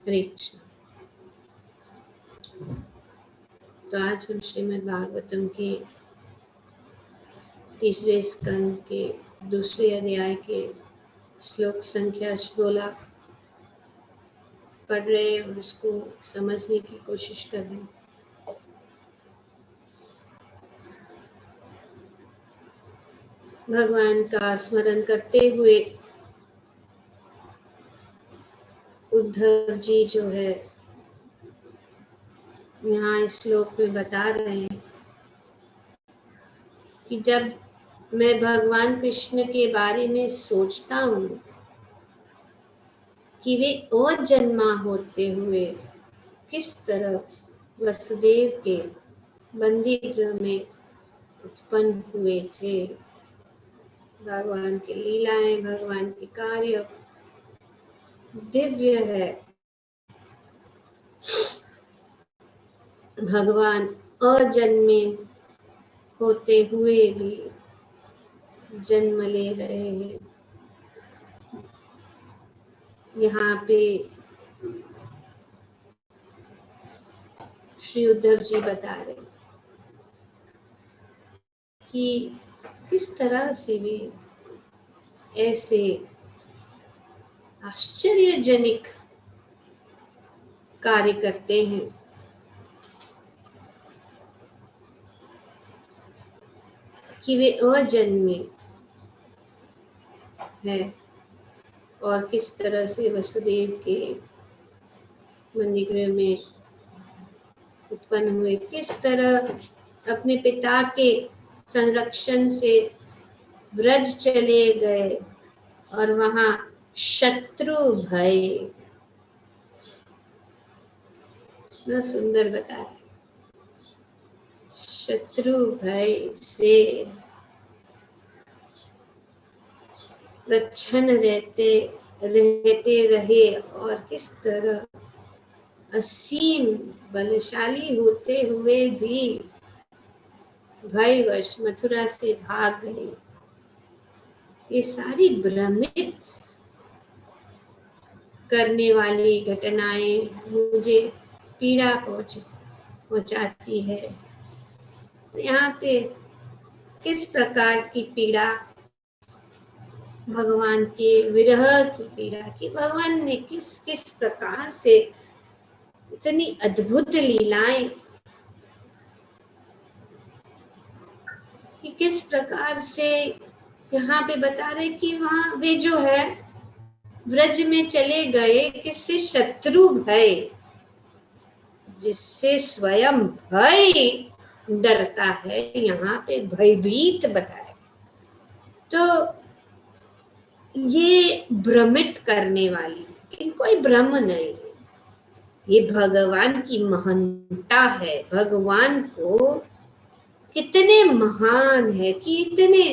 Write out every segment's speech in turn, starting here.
हरे कृष्ण। तो आज हम श्रीमद् भागवतम के तीसरे स्कंद के दूसरे अध्याय के श्लोक संख्या 16 पढ़ रहे हैं और उसको समझने की कोशिश कर रहे हैं। भगवान का स्मरण करते हुए उद्धव जी जो है यहाँ इस श्लोक में बता रहे हैं कि जब मैं भगवान कृष्ण के बारे में सोचता हूँ कि वे अजन्मा होते हुए किस तरह वसुदेव के बंदी गृह में उत्पन्न हुए थे। भगवान की लीलाएं, भगवान के कार्य दिव्य है। भगवान अजन्मे होते हुए भी जन्म ले रहे हैं। यहाँ पे श्री उद्धव जी बता रहे कि किस तरह से वे ऐसे आश्चर्यजनक कार्य करते हैं कि वे अजन्मे हैं और किस तरह से वसुदेव के मंदिर में उत्पन्न हुए, किस तरह अपने पिता के संरक्षण से व्रज चले गए और वहां शत्रु भय न सुंदर बताया। शत्रु भय से प्रच्छन्न रहते रहे और किस तरह असीम बलशाली होते हुए भी भयवश मथुरा से भाग गए। ये सारी भ्रमित करने वाली घटनाएं मुझे पीड़ा पहुंचाती है। तो यहाँ पे किस प्रकार की पीड़ा, भगवान के विरह की पीड़ा, कि भगवान ने किस किस प्रकार से इतनी अद्भुत लीलाएं, कि किस प्रकार से यहाँ पे बता रहे कि वहां वे जो है व्रज में चले गए किससे, शत्रु भय, जिससे स्वयं भय डरता है। यहाँ पे भयभीत बताया। तो ये भ्रमित करने वाली, लेकिन कोई भ्रम नहीं, ये भगवान की महानता है। भगवान को कितने महान है कि इतने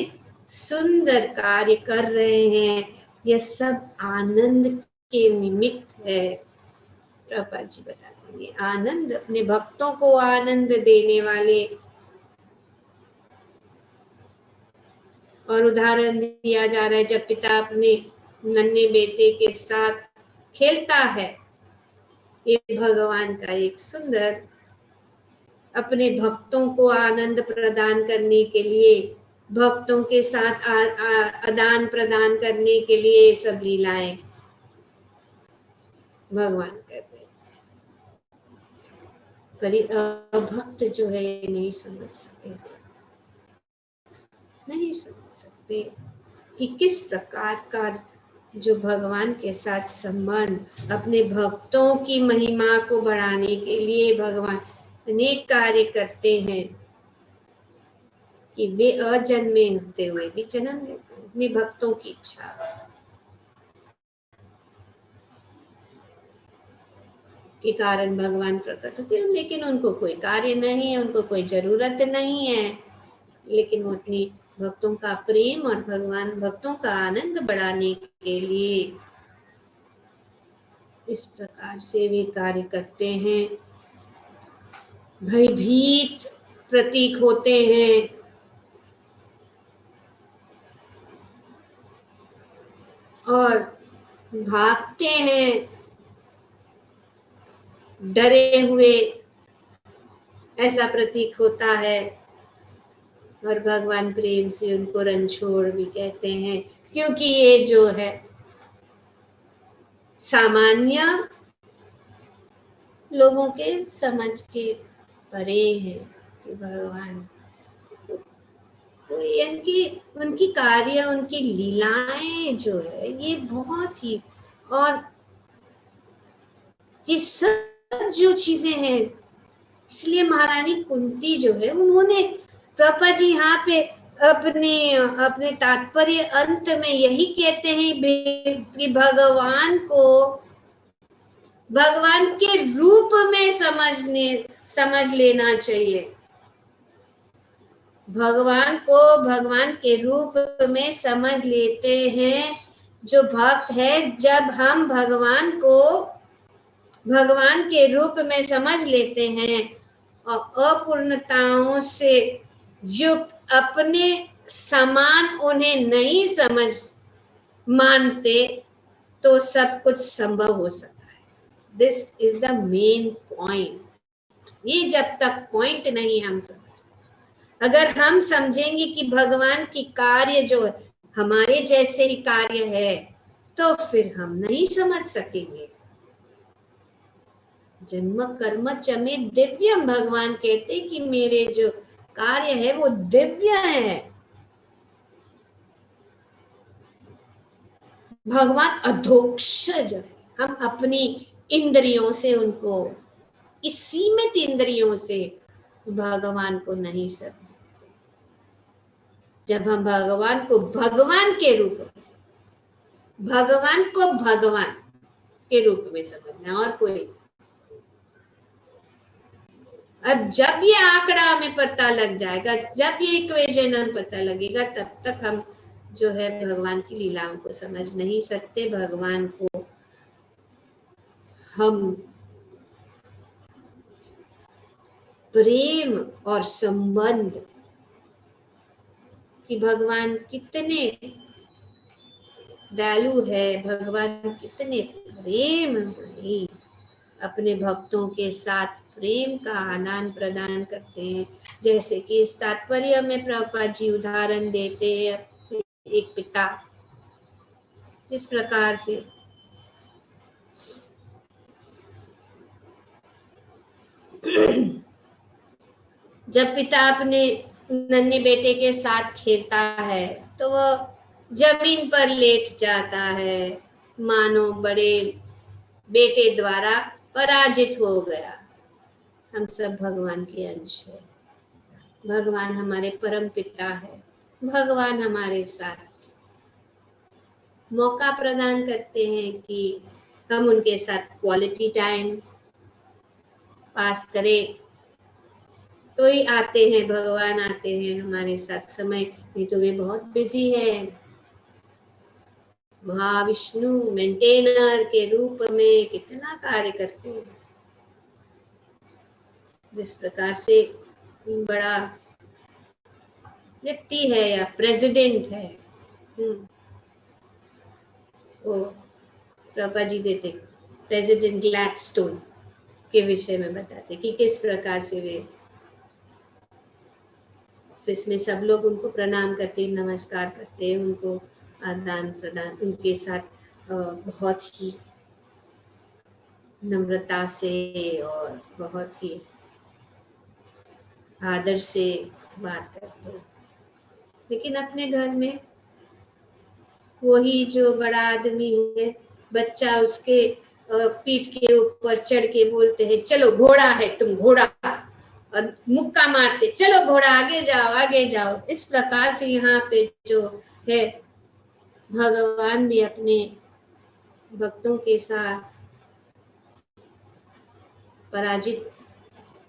सुंदर कार्य कर रहे हैं। यह सब आनंद के निमित्त है। प्रभुपाद जी बताते हैं आनंद, अपने भक्तों को आनंद देने वाले। और उदाहरण दिया जा रहा है जब पिता अपने नन्हे बेटे के साथ खेलता है। ये भगवान का एक सुंदर, अपने भक्तों को आनंद प्रदान करने के लिए, भक्तों के साथ आदान प्रदान करने के लिए ये सब लीलाएं भगवान कर रहे हैं। पर अभक्त जो है नहीं समझ सके, नहीं समझ सकते कि किस प्रकार का जो भगवान के साथ संबंध, अपने भक्तों की महिमा को बढ़ाने के लिए भगवान अनेक कार्य करते हैं कि वे अजन्मे होते हुए भी जन्म लेते हैं। अपने भक्तों की इच्छा के कारण भगवान प्रकट होते हैं, लेकिन उनको कोई कार्य नहीं है, उनको कोई जरूरत नहीं है, लेकिन वो अपनी भक्तों का प्रेम और भगवान भक्तों का आनंद बढ़ाने के लिए इस प्रकार से वे कार्य करते हैं। भयभीत प्रतीक होते हैं और भागते हैं डरे हुए ऐसा प्रतीक होता है, और भगवान प्रेम से उनको रणछोड़ भी कहते हैं, क्योंकि ये जो है सामान्य लोगों के समझ के परे हैं कि भगवान तो इनकी उनकी कार्य, उनकी लीलाएं जो है ये बहुत ही, और ये सब जो चीजें हैं, इसलिए महारानी कुंती जो है उन्होंने प्रभुपाद जी यहाँ पे अपने अपने तात्पर्य अंत में यही कहते हैं कि भगवान के रूप में समझ लेना चाहिए। भगवान को भगवान के रूप में समझ लेते हैं जो भक्त है। जब हम भगवान को भगवान के रूप में समझ लेते हैं और अपूर्णताओं से युक्त अपने समान उन्हें नहीं समझ मानते, तो सब कुछ संभव हो सकता है। This is the main point. ये जब तक पॉइंट नहीं हम समझ, अगर हम समझेंगे कि भगवान की कार्य जो हमारे जैसे ही कार्य है, तो फिर हम नहीं समझ सकेंगे। जन्म कर्म चमे दिव्यम, भगवान कहते कि मेरे जो कार्य है वो दिव्य है। भगवान अधोक्षज है। हम अपनी इंद्रियों से उनको, इस सीमित इंद्रियों से भगवान को नहीं समझते। जब हम भगवान को भगवान के रूप में, भगवान को भगवान के रूप में समझना, और कोई, अब जब ये आंकड़ा हमें पता लग जाएगा, जब ये इक्वेशन हमें पता लगेगा, तब तक हम जो है भगवान की लीलाओं को समझ नहीं सकते। भगवान को हम प्रेम और संबंध कि भगवान कितने दयालु है, भगवान कितने प्रेम है, अपने भक्तों के साथ प्रेम का आदान प्रदान करते हैं। जैसे कि इस तात्पर्य में प्रभुपाद जी उदाहरण देते हैं, एक पिता जिस प्रकार से जब पिता अपने नन्हे बेटे के साथ खेलता है तो वह जमीन पर लेट जाता है, मानो बड़े बेटे द्वारा पराजित हो गया। हम सब भगवान के अंश है। भगवान हमारे परम पिता है। भगवान हमारे साथ मौका प्रदान करते हैं कि हम उनके साथ क्वालिटी टाइम पास करें, तो ही आते हैं, भगवान आते हैं हमारे साथ समय, नहीं तो वे बहुत बिजी है। महाविष्णु मेंटेनर के रूप में कितना कार्य करते हैं। जिस प्रकार से बड़ा व्यक्ति है या प्रेसिडेंट है, वो प्रभुपाद जी देते प्रेसिडेंट ग्लैडस्टोन के विषय में बताते कि किस प्रकार से वे ऑफिस में सब लोग उनको प्रणाम करते, नमस्कार करते, उनको आदान प्रदान, उनके साथ बहुत ही नम्रता से और बहुत ही आदर से बात करते हैं। लेकिन अपने घर में वही जो बड़ा आदमी है, बच्चा उसके पीठ के ऊपर चढ़ के बोलते हैं, चलो घोड़ा है तुम घोड़ा, और मुक्का मारते, चलो घोड़ा आगे जाओ आगे जाओ। इस प्रकार से यहाँ पे जो है भगवान भी अपने भक्तों के साथ पराजित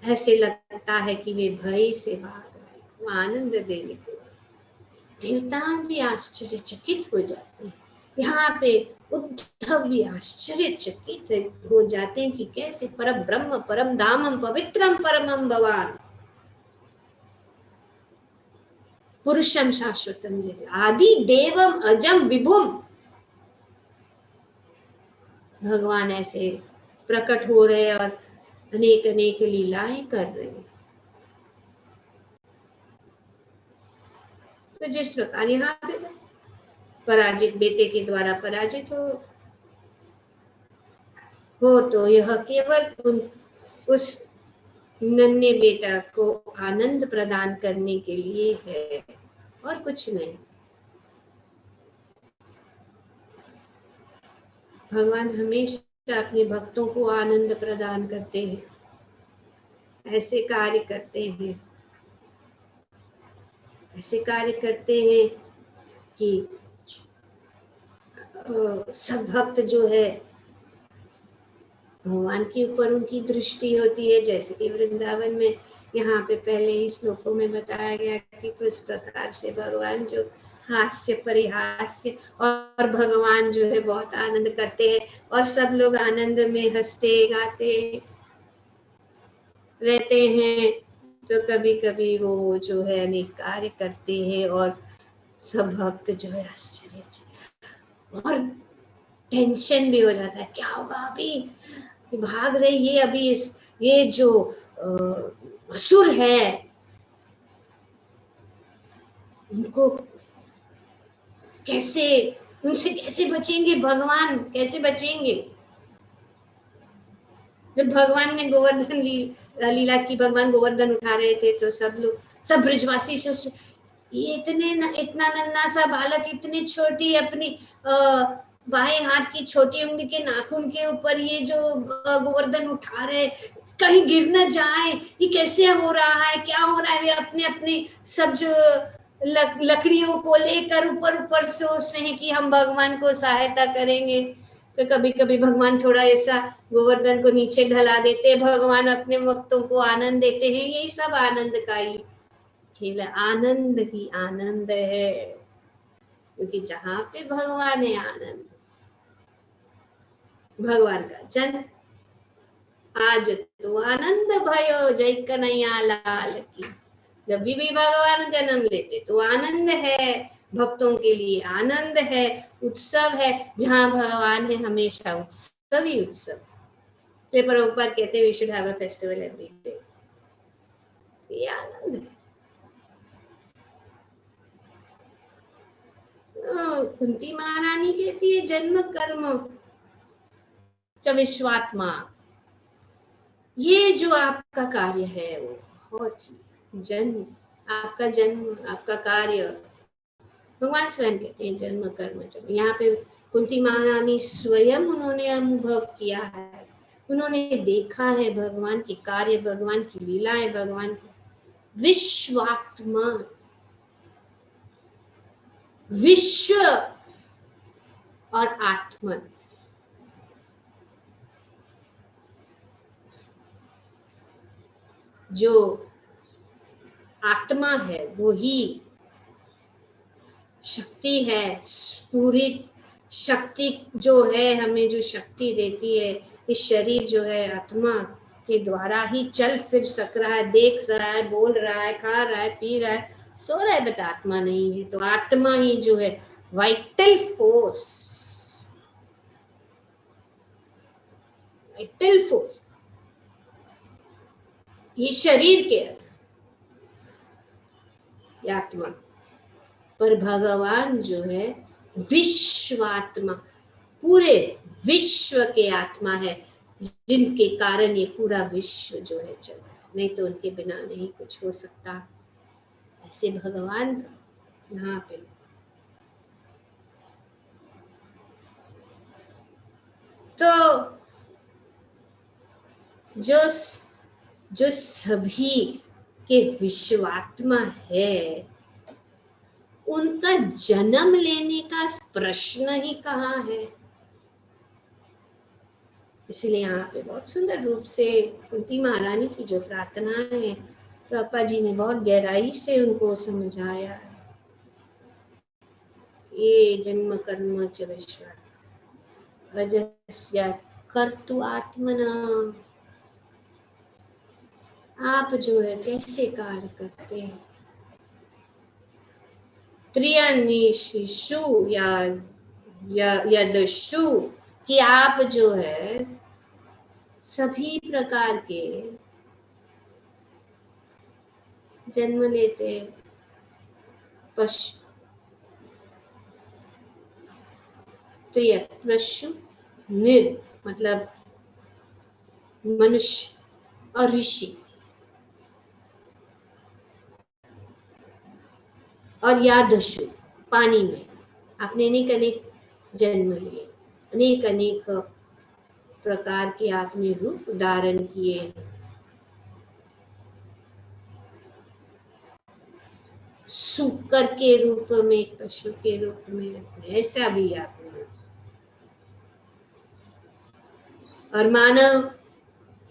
ऐसे लगता है कि वे भय से भाग रहे, वो आनंद देने के देवता भी आश्चर्यचकित हो जाते हैं। यहाँ पे उद्धव भी आश्चर्यचकित हो जाते हैं कि कैसे परम ब्रह्म परम धामम पवित्रम परमम भवान पुरुषम शाश्वतम आदि देवम अजम विभुम, भगवान ऐसे प्रकट हो रहे और अनेक अनेक लीलाएं कर रहे हैं। तो जिस प्रकार यहाँ पे पराजित बेटे के द्वारा पराजित हो तो यह केवल उस नन्हे बेटा को आनंद प्रदान करने के लिए है और कुछ नहीं। भगवान हमेशा अपने भक्तों को आनंद प्रदान करते हैं, ऐसे कार्य करते हैं, ऐसे कार्य करते हैं कि सब भक्त जो है भगवान के ऊपर उनकी दृष्टि होती है। जैसे कि वृंदावन में यहाँ पे पहले ही श्लोकों में बताया गया कि किस प्रकार से भगवान जो हास्य परिहास्य और भगवान जो है बहुत आनंद करते हैं और सब लोग आनंद में हंसते गाते रहते हैं। तो कभी कभी वो जो है अनेक कार्य करते हैं और सब भक्त जो है आश्चर्य और टेंशन भी हो जाता है, क्या होगा अभी, भाग रहे ये अभी ये जो असुर है उनको कैसे, उनसे कैसे बचेंगे, भगवान कैसे बचेंगे। जब भगवान ने गोवर्धन लीला की, भगवान गोवर्धन उठा रहे थे तो सब लोग, सब ब्रजवासी सोच ये इतना नन्हा सा बालक, इतनी छोटी अपनी बाएं हाथ की छोटी उंगली के नाखून के ऊपर ये जो गोवर्धन उठा रहे, कहीं गिर न जाए, ये कैसे हो रहा है, क्या हो रहा है। वे अपने अपने सब जो लकड़ियों को लेकर ऊपर ऊपर सोच रहे हैं कि हम भगवान को सहायता करेंगे। तो कभी कभी भगवान थोड़ा ऐसा गोवर्धन को नीचे ढला देते, भगवान अपने भक्तों को आनंद देते हैं। यही सब आनंद का ही खेल, आनंद ही आनंद है, क्योंकि जहां पे भगवान है आनंद। भगवान का जन्म आज तो आनंद भयो, जय कन्हैया लाल की। जब भी भगवान जन्म लेते तो आनंद है, भक्तों के लिए आनंद है, उत्सव है। जहां भगवान है हमेशा उत्सव ही उत्सव। प्रभुपाद कहते हैं we should have a festival every day. ये आनंद है। कुंती महारानी कहती है जन्म कर्म च विश्वात्मा, ये जो आपका कार्य है वो बहुत ही जन्म, आपका जन्म, आपका कार्य, भगवान स्वयं कहते हैं जन्म कर्म च। यहाँ पे कुंती महारानी स्वयं उन्होंने अनुभव किया है, उन्होंने देखा है भगवान के कार्य, भगवान की लीलाएं, भगवान की विश्वात्मा, विश्व और आत्मन। जो आत्मा है वो ही शक्ति है, पूरी शक्ति जो है हमें जो शक्ति देती है। इस शरीर जो है आत्मा के द्वारा ही चल फिर सक रहा है, देख रहा है, बोल रहा है, खा रहा है, पी रहा है, सो रहा है, बट आत्मा नहीं है। तो आत्मा ही जो है वाइटल फोर्स, वाइटल फोर्स ये शरीर के आत्मा, पर भगवान जो है विश्वात्मा, पूरे विश्व के आत्मा है, जिनके कारण ये पूरा विश्व जो है चल रहा है, नहीं तो उनके बिना नहीं कुछ हो सकता। ऐसे भगवान का यहाँ पे तो जो सभी के विश्वात्मा है, उनका जन्म लेने का प्रश्न ही कहाँ है। इसलिए यहाँ पे बहुत सुंदर रूप से कुंती महारानी की जो प्रार्थना है, प्रभुपाद जी ने बहुत गहराई से उनको समझाया है। ये जन्म कर्म च विश्वात्मा अजस्या कर्तु आत्मना, आप जो है कैसे कार्य करते हैं। त्रियनिशिशु या यदशु कि आप जो है सभी प्रकार के जन्म लेते पशु, त्रियक पशु, निर मतलब मनुष्य और ऋषि और यादशु पानी में आपने अनेक अनेक जन्म लिए, अनेक अनेक प्रकार के आपने रूप धारण किए। सूकर के रूप में, पशु के रूप में, ऐसा भी आपने। और मानव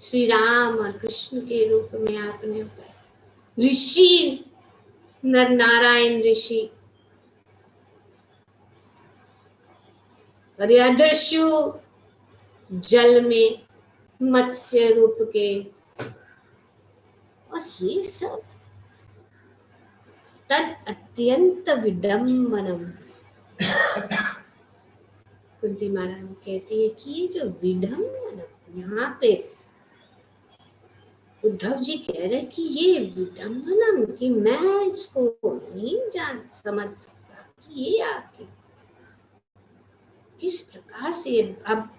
श्री राम और कृष्ण के रूप में आपने उतारा। ऋषि नर नारायण ऋषि और यदस्यु जल में मत्स्य रूप के। और ये सब तद अत्यंत विडम्बनम। कुंती महारानी कहती है कि ये जो विडम्बनम, यहाँ पे उद्धव जी कह रहे कि ये विडम्बनम कि मैं इसको नहीं जान समझ सकता कि ये आपकी किस प्रकार से अब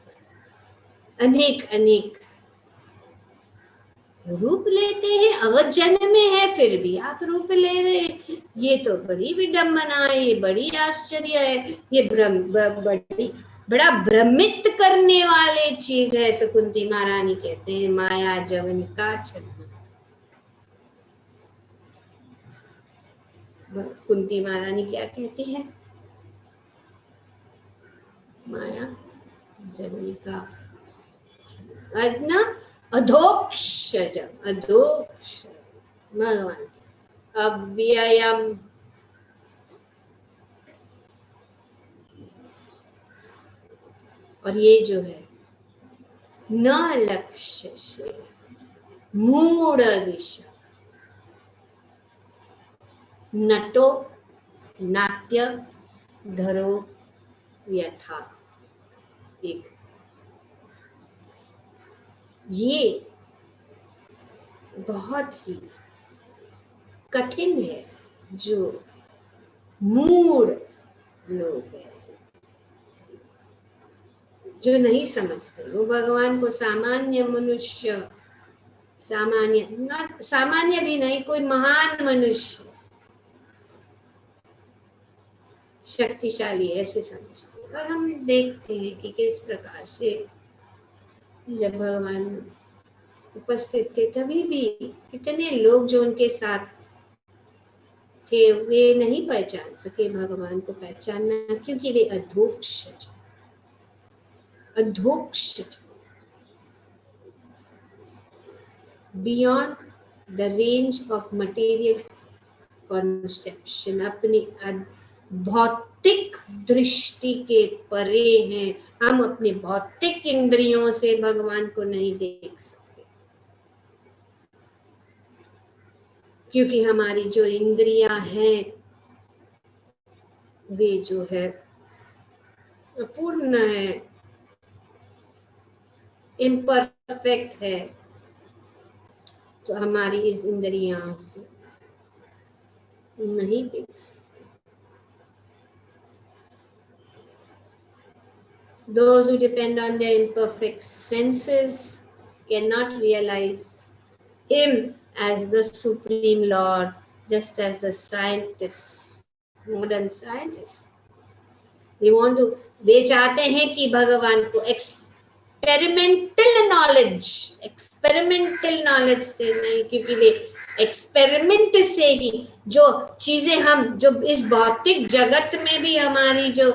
अनेक अनेक रूप लेते हैं। अगर जन्म में है फिर भी आप रूप ले रहे हैं, ये तो बड़ी विडम्बना है, ये बड़ी आश्चर्य है, ये बड़ा भ्रमित करने वाले चीज है। कुंती महारानी कहते हैं माया जवन का छल। कुंती महारानी क्या कहती है? माया जवनिका अधोक्षज, अधोक्ष भगवान अव्ययम। और ये जो है न लक्ष्य से मूढ़ दिशा, नटो नाट्य धरो यथा। एक ये बहुत ही कठिन है जो मूढ़ लोग हैं, जो नहीं समझते, वो भगवान को सामान्य मनुष्य, सामान्य भी नहीं, कोई महान मनुष्य, शक्तिशाली ऐसे समझते हैं। और हम देखते हैं कि किस प्रकार से जब भगवान उपस्थित थे तभी भी कितने लोग जो उनके साथ थे वे नहीं पहचान सके भगवान को पहचानना, क्योंकि वे अधोक्ष beyond the range of material conception, अपनी भौतिक दृष्टि के परे हैं। हम अपने भौतिक इंद्रियों से भगवान को नहीं देख सकते, क्योंकि हमारी जो इंद्रियां हैं वे जो है अपूर्ण है, इम्परफेक्ट है, तो हमारी इस इंद्रियां से नहीं देख सकते। Those who depend on their imperfect senses cannot realize him as the supreme Lord, just as the scientists, modern scientists, वे चाहते हैं कि भगवान को एक्सपेरिमेंटल नॉलेज से नहीं, क्योंकि वे एक्सपेरिमेंट से ही जो चीजें हम जो इस भौतिक जगत में भी हमारी जो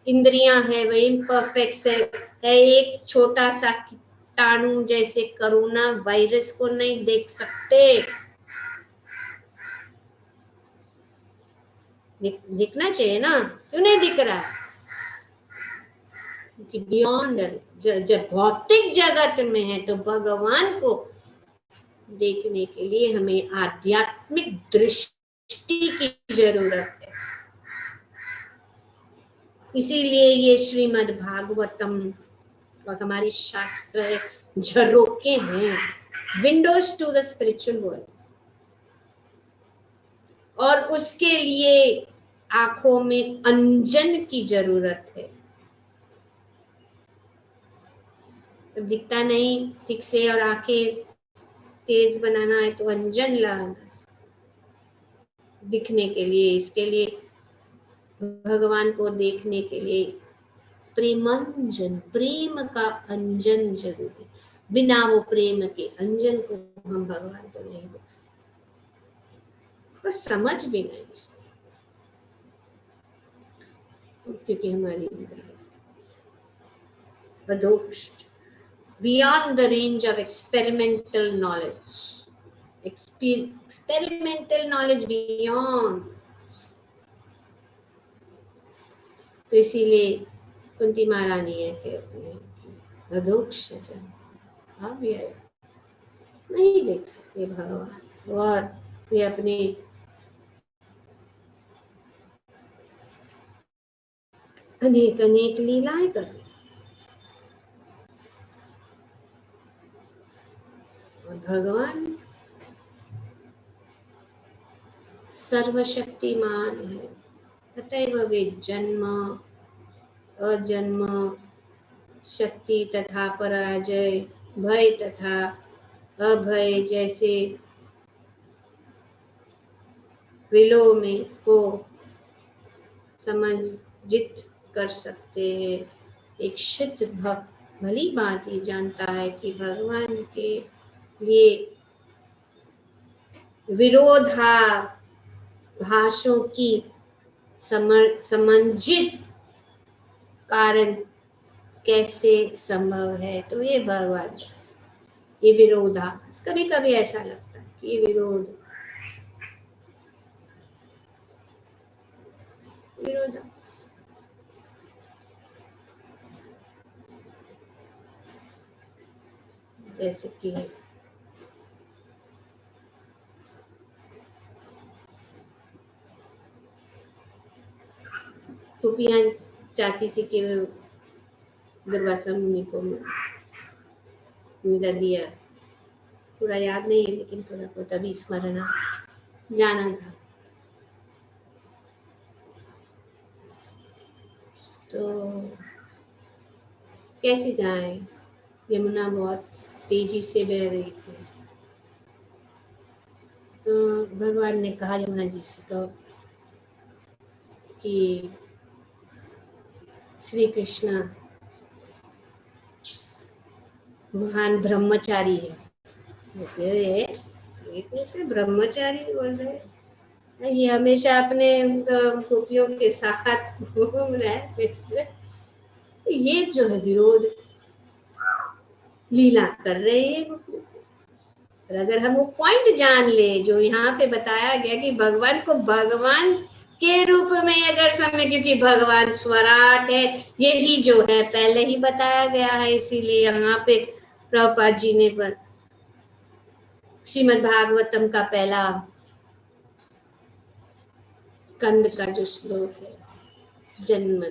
इंद्रियां है वह इम्परफेक्ट है। एक छोटा सा कीटाणु जैसे कोरोना वायरस को नहीं देख सकते, दिखना चाहिए ना, क्यों नहीं दिख रहा है? क्योंकि बियॉन्ड जब भौतिक जगत में है तो भगवान को देखने के लिए हमें आध्यात्मिक दृष्टि की जरूरत है। इसीलिए ये श्रीमद् भागवतम और हमारी शास्त्र झरोखे हैं, windows to the spiritual world, और उसके लिए आंखों में अंजन की जरूरत है। जब दिखता नहीं ठीक से और आंखें तेज बनाना है तो अंजन लाना दिखने के लिए, इसके लिए भगवान को देखने के लिए प्रेमांजन, प्रेम का अंजन जरूरी। बिना वो प्रेम के अंजन को हम भगवान को नहीं देख सकते, और समझ भी नहीं सकते, क्योंकि हमारी इंद्रिय अधोक्ष, beyond the range of experimental knowledge, experimental knowledge beyond। तो इसीलिए कुंती महारानी ये कहती है कि अधोक्ष जन आप ये नहीं देख सकते भगवान, और वे अपने अनेक अनेक लीलाएं कर रहे, और भगवान सर्वशक्तिमान है। अतएव वे जन्म और जन्म, शक्ति तथा पराजय, भय तथा अभय जैसे विलोम को समंजित कर सकते हैं। एक शुद्ध भक्त भली बात ही जानता है कि भगवान के लिए विरोधाभासों की समंजित कारण कैसे संभव है। तो ये भगवान ये विरोधाभास, कभी कभी ऐसा लगता है कि ये विरोध जैसे कि गोपियां चाहती थी कि दुर्वासा मुनि को मिला दिया, पूरा याद नहीं है लेकिन थोड़ा बहुत अभी स्मरण जाना था। तो कैसे जाए, यमुना बहुत तेजी से बह रही थी। तो भगवान ने कहा यमुना जी से कहो कि श्री कृष्ण महान ब्रह्मचारी है। ये कैसे ब्रह्मचारी बोल रहे, ये हमेशा अपने गोपियों के साथ घूम रहे हैं, ये जो है विरोध लीला कर रहे हैं। और अगर हम वो पॉइंट जान ले जो यहाँ पे बताया गया कि भगवान को भगवान के रूप में अगर समय, क्योंकि भगवान स्वराट है, यही जो है पहले ही बताया गया है, इसीलिए यहाँ पे प्रभुपाद जी ने श्रीमद् भागवतम का पहला कंद का जो श्लोक है, जन्म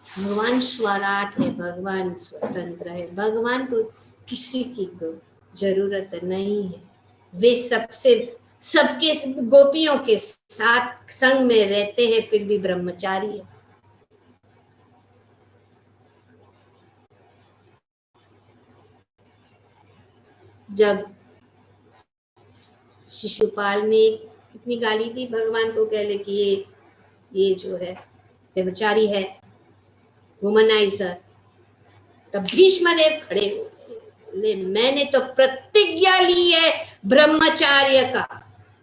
भगवान स्वराट है, भगवान स्वतंत्र है, भगवान को किसी की जरूरत नहीं है। वे सबके गोपियों के साथ संग में रहते हैं, फिर भी ब्रह्मचारी है। जब शिशुपाल ने इतनी गाली दी भगवान को, कह ले कि ये जो है ब्रह्मचारी है, वुमनाइजर, तब भीष्मदेव खड़े हो, मैंने तो प्रतिज्ञा ली है ब्रह्मचार्य का,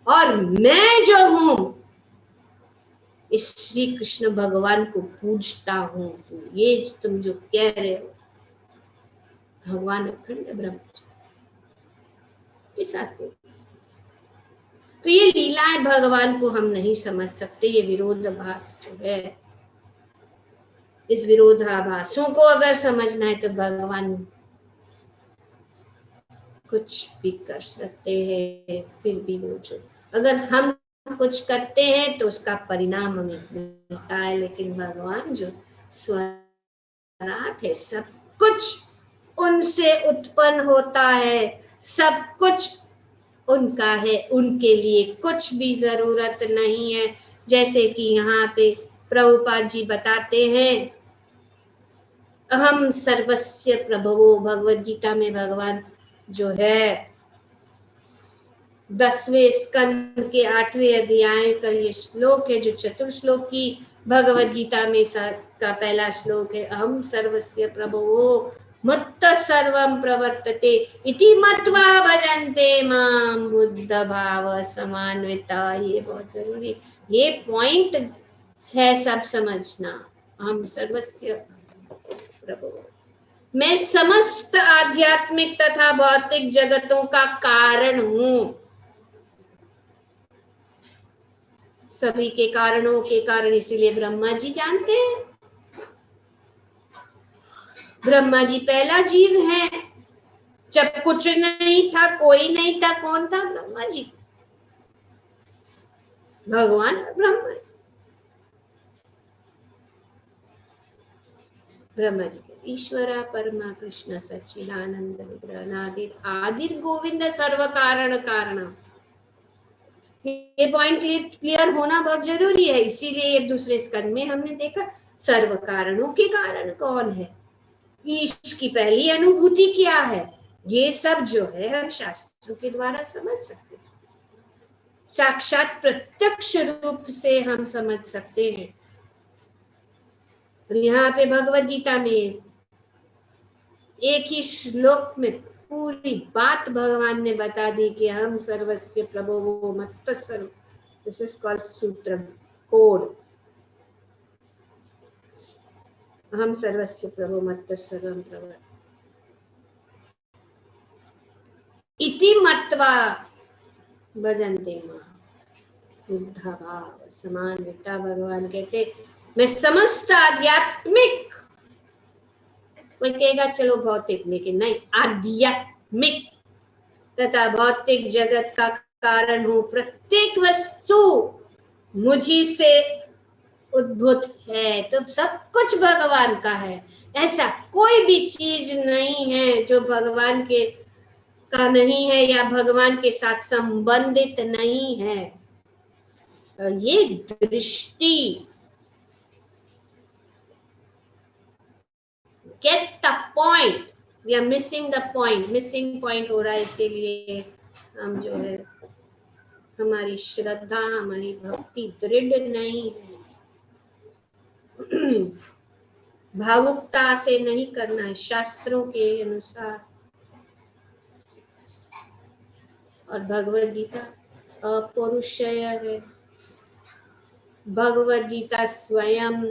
और मैं जो हूं इस श्री कृष्ण भगवान को पूजता हूं, तो ये तुम जो कह रहे हो, भगवान अखंड ब्रह्मचारी के साथ हो। तो ये लीलाएं भगवान को हम नहीं समझ सकते। ये विरोधाभास जो है, इस विरोधाभासों को अगर समझना है तो भगवान कुछ भी कर सकते हैं, फिर भी वो जो अगर हम कुछ करते हैं तो उसका परिणाम हमें मिलता है, लेकिन भगवान जो स्व है, सब कुछ उनसे उत्पन्न होता है, सब कुछ उनका है, उनके लिए कुछ भी जरूरत नहीं है। जैसे कि यहाँ पे प्रभुपाद जी बताते हैं, अहम सर्वस्य प्रभवो, भगवद गीता में भगवान जो है 10वें स्कंद के 8वें अध्याय का ये श्लोक है, जो चतुर्श्लोक की भगवद गीता में का पहला श्लोक है, अहम सर्वस्य प्रभवो मत्त सर्वं प्रवर्तते इति मत्वा भजन्ते मां बुद्ध भाव समान्विता। ये बहुत जरूरी, ये पॉइंट है सब समझना। हम सर्वस्य प्रभु, मैं समस्त आध्यात्मिक तथा भौतिक जगतों का कारण हूं। सभी के कारणों के कारण, इसीलिए ब्रह्मा जी जानते हैं, ब्रह्मा जी पहला जीव है। जब कुछ नहीं था, कोई नहीं था, कौन था? ब्रह्मा जी, भगवान और ब्रह्मा जी। ब्रह्मा जी के ईश्वरा परमा कृष्ण सच्चिदानंद विग्रह नादिर आदिर गोविंद सर्व कारण कारण। ये पॉइंट क्लियर होना बहुत जरूरी है। इसीलिए ये दूसरे स्कंद में हमने देखा सर्व कारणों के कारण कौन है, ईश की पहली अनुभूति क्या है, ये सब जो है हम शास्त्रों के द्वारा समझ सकते हैं, साक्षात प्रत्यक्ष रूप से हम समझ सकते हैं। और यहाँ पे भगवद गीता में एक ही श्लोक में पूरी बात भगवान ने बता दी कि हम सर्वस्य प्रभो मत्त सर्व, दिस इज कॉल्ड सूत्र कोड, हम सर्वस्य प्रभो मत्त सर्वं प्रभो इति मत्वा भजन्ते मां बुद्ध भाव समान्विता। भगवान कहते मैं समस्त आध्यात्मिक, कोई कहेगा चलो भौतिक, लेकिन नहीं, आध्यात्मिक तथा भौतिक जगत का कारण हूं। प्रत्येक वस्तु मुझी से उद्भूत है, तो सब कुछ भगवान का है। ऐसा कोई भी चीज नहीं है जो भगवान के का नहीं है या भगवान के साथ संबंधित नहीं है। ये दृष्टि, get the point, we are missing the point, missing point हो रहा है। इसीलिए हम जो है, हमारी श्रद्धा, हमारी भक्ति दृढ़ नहीं है। भावुकता से नहीं करना है, शास्त्रों के अनुसार। और भगवद गीता अपौरुषेय है, भगवद गीता स्वयं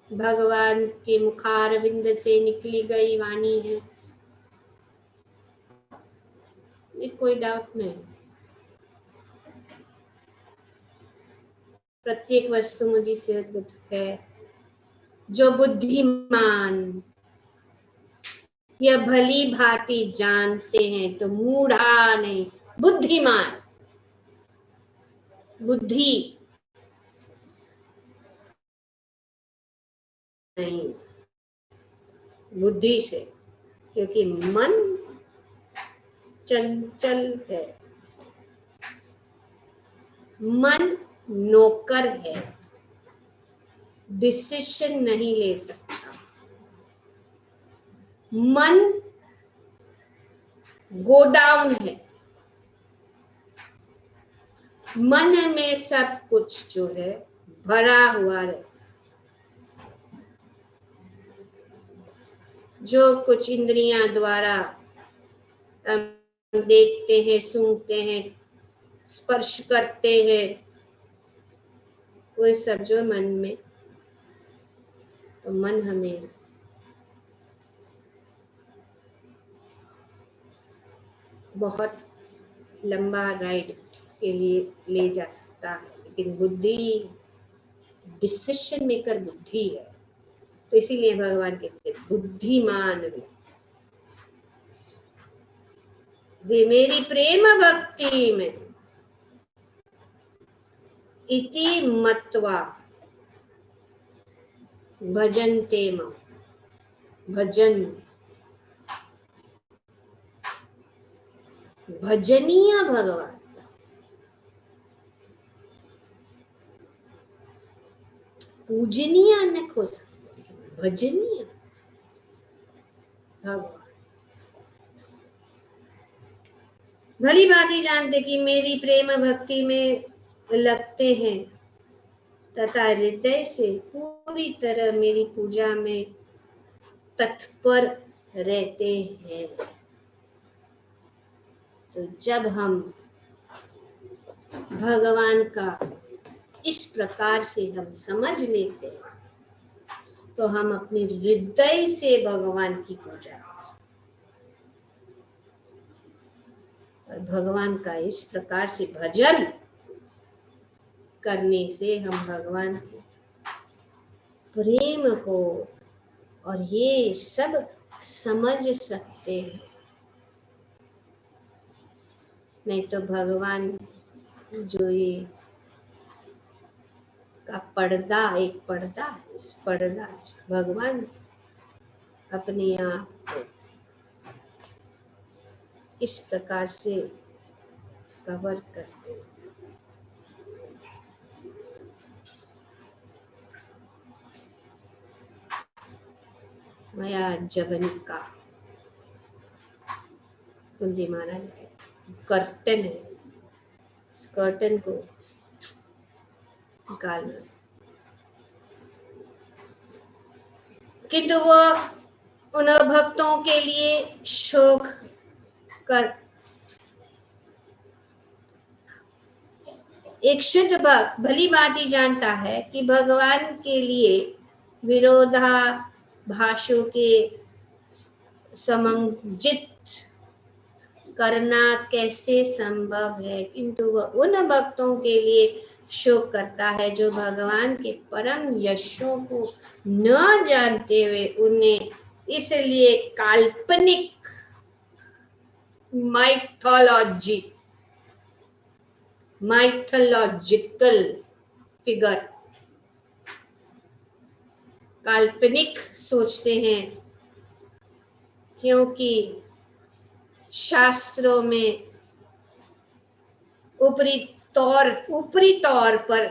भगवान के मुखारविंद से निकली गई वाणी है, ये कोई डाउट नहीं। प्रत्येक वस्तु मुझी से उद्भूत है। जो बुद्धिमान यह भली भांति जानते हैं, तो मूढ़ा नहीं, बुद्धिमान, बुद्धि नहीं, बुद्धि से, क्योंकि मन चंचल है, मन नौकर है, डिसीजन नहीं ले सकता। मन गोडाउन है, मन में सब कुछ जो है भरा हुआ है। जो कुछ इंद्रियां द्वारा हम देखते हैं, सूंघते हैं, स्पर्श करते हैं, वो सब जो मन में, तो मन हमें बहुत लंबा राइड के लिए ले जा सकता है, लेकिन बुद्धि, डिसीजन मेकर बुद्धि है। तो इसीलिए भगवान कहते हैं बुद्धिमान वे मेरी प्रेम भक्ति में इति मत्वा भजन्ते मां, भजन, भजनीय भगवान, पूजनीय अनेक हो सकते, भजनीय भगवान। भली भांति जानते कि मेरी प्रेम भक्ति में लगते हैं तथा हृदय से पूरी तरह मेरी पूजा में तत्पर रहते हैं। तो जब हम भगवान का इस प्रकार से हम समझ लेते हैं तो हम अपने हृदय से भगवान की पूजा कर सकते हैं। और भगवान का इस प्रकार से भजन करने से हम भगवान के प्रेम को और ये सब समझ सकते हैं। नहीं तो भगवान जो ये का पर्दा, एक पर्दा है, इस पर्दा भगवान अपने आप को इस प्रकार से कवर करते हैं। मया जवनिका, कुंती महाराज कर्टन है, इस कर्टन को निकालना, किंतु वो उन भक्तों के लिए शोक कर, एक शुद्ध भक्त भली भांति जानता है कि भगवान के लिए विरोधाभासों के समंजित करना कैसे संभव है, किंतु वह उन भक्तों के लिए शोक करता है जो भगवान के परम यशों को न जानते हुए उन्हें इसलिए काल्पनिक माइथोलॉजिकल फिगर, काल्पनिक सोचते हैं, क्योंकि शास्त्रों में ऊपरी तौर पर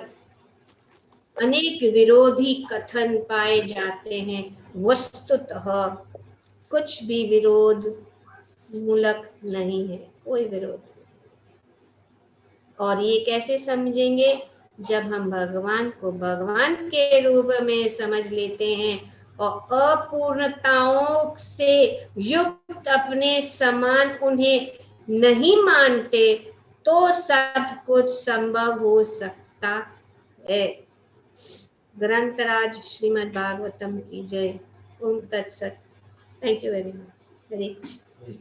अनेक विरोधी कथन पाए जाते हैं। वस्तुतः कुछ भी विरोध मूलक नहीं है, कोई विरोध नहीं। और ये कैसे समझेंगे? जब हम भगवान को भगवान के रूप में समझ लेते हैं और अपूर्णताओं से युक्त अपने समान उन्हें नहीं मानते तो सब कुछ संभव हो सकता है। ग्रंथराज श्रीमद् भागवतम की जय। ओम तत्सत। Thank you very much. Hare Krishna.